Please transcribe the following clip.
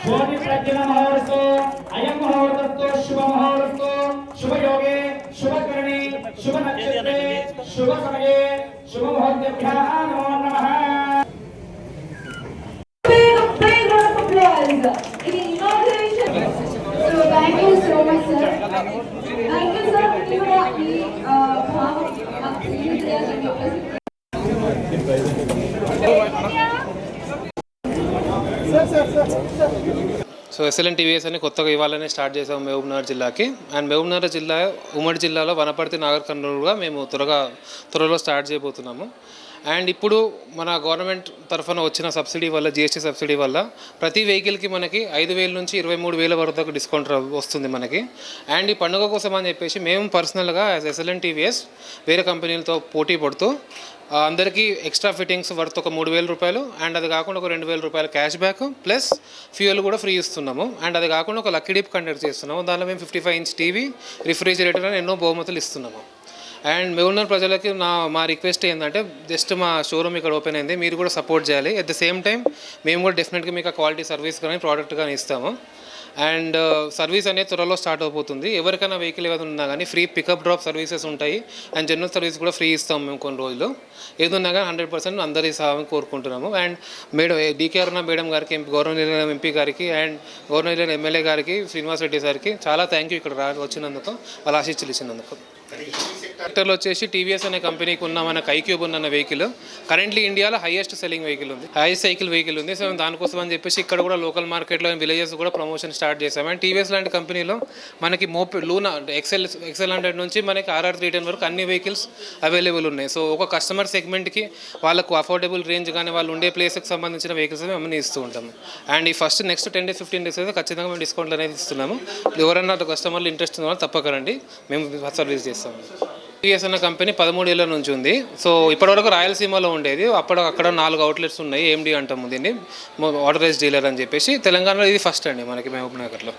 ज्योति प्रज्ञन मुहूर्तो अयं मुहूर्तस्तु शुभ मुहूर्तो शुभ योगे शुभ करणे शुभ नक्षत्रे शुभ समये शुभ मुहूर्तेभ्यः नमो नमः। So thank you so much, sir. Thank you, sir. So SLN TVS అని కొత్తగా ఇవ్వాలని స్టార్ట్ చేసాము మహబూబ్నగర్ జిల్లాకి. అండ్ మహబూబ్నగర్ జిల్లా ఉమ్మడి జిల్లాలో వనపర్తి నాగర్ కర్నూలుగా మేము త్వరలో స్టార్ట్ చేయబోతున్నాము. అండ్ ఇప్పుడు మన గవర్నమెంట్ తరఫున వచ్చిన సబ్సిడీ వల్ల, జిఎస్టీ సబ్సిడీ వల్ల ప్రతి వెహికల్కి మనకి 5,000 నుంచి 23,000 వరకు డిస్కౌంట్ వస్తుంది మనకి. అండ్ ఈ పండుగ కోసం అని చెప్పేసి మేము పర్సనల్గా ఎస్ఎల్ఎన్ టీవీఎస్ వేరే కంపెనీలతో పోటీ పడుతూ అందరికీ ఎక్స్ట్రా ఫిట్టింగ్స్ వర్త్ ఒక 3,000 రూపాయలు, అండ్ అది కాకుండా ఒక 2,000 రూపాయలు క్యాష్ బ్యాక్ ప్లస్ ఫ్యూయల్ కూడా ఫ్రీ ఇస్తున్నాము. అండ్ అది కాకుండా ఒక లక్కీ డిప్ కండక్ట్ చేస్తున్నాము. దానిలో మేము 55 ఇంచ్ టీవీ, రిఫ్రిజిరేటర్ అని ఎన్నో బహుమతులు ఇస్తున్నాము. అండ్ మహబూబ్నగర్ ప్రజలకి మా రిక్వెస్ట్ ఏంటంటే, జస్ట్ మా షోరూమ్ ఇక్కడ ఓపెన్ అయింది, మీరు కూడా సపోర్ట్ చేయాలి. అట్ ద సేమ్ టైం మేము కూడా డెఫినెట్గా మీకు క్వాలిటీ సర్వీస్ కానీ ప్రోడక్ట్ కానీ ఇస్తాము. అండ్ సర్వీస్ అనేది త్వరలో స్టార్ట్ అయిపోతుంది. ఎవరికైనా వెహికల్ ఏదైనా ఉన్నా కానీ ఫ్రీ పికప్ డ్రాప్ సర్వీసెస్ ఉంటాయి. అండ్ జనరల్ సర్వీస్ కూడా ఫ్రీ ఇస్తాము మేము కొన్ని రోజులు. ఏదున్నా కానీ 100% అందరి సహాయం కోరుకుంటున్నాము. And madam DK Aruna madam గారికి, గవర్నర్ ఎంపీ గారికి, అండ్ గవర్నర్ ఎమ్మెల్యే గారికి, శ్రీనివాస్ రెడ్డి గారికి చాలా థ్యాంక్ యూ ఇక్కడ వచ్చినందుకు, వాళ్ళ ఆశీస్సులు ఇచ్చినందుకు. సెక్టర్లో వచ్చేసి టీవీఎస్ అనే కంపెనీకి ఉన్న మనకు ఐక్యూబ్ ఉన్న వెహికల్ కరెంట్లీ ఇండియాలో హైయెస్ట్ సెల్లింగ్ వెహికల్ ఉంది, హైయెస్ట్ వెహికల్ ఉంది. సో దానికోసం అని చెప్పేసి ఇక్కడ కూడా లోకల్ మార్కెట్లో విలేజెస్ కూడా ప్రమోషన్ స్టార్ట్ చేసాం. అండ్ టీవీఎస్ లాంటి కంపెనీలో మనకి లూనా ఎక్సెల్ 100 నుంచి మనకి RR 310 వరకు అన్ని వెహికల్స్ అవైలబుల్ ఉన్నాయి. సో ఒక కస్టమర్ సెగ్మెంట్కి వాళ్ళకు అఫోర్డబుల్ రేంజ్ కానీ వాళ్ళు ఉండే ప్లేస్కి సంబంధించిన వెహికల్స్ మేము ఇస్తూ ఉంటాము. అండ్ ఈ నెక్స్ట్ 10 days 15 days అయితే ఖచ్చితంగా మేము డిస్కౌంట్లు అనేది ఇస్తున్నాము. ఎవరైనా కస్టమర్లు ఇంట్రెస్ట్ ఉన్న వాళ్ళు తప్పకరండి, మేము సర్వీస్ చేస్తాము. టీవీఎస్ అన్న కంపెనీ 13 ఏళ్ళ నుంచి ఉంది. సో ఇప్పటివరకు రాయలసీమలో ఉండేది, అక్కడ 4 అవుట్లెట్స్ ఉన్నాయి. AMD అంటాము దీన్ని, ఆథరైజ్డ్ డీలర్ అని చెప్పేసి. తెలంగాణలో ఇది ఫస్ట్ అండి మనకి మహబూబ్నగర్లో.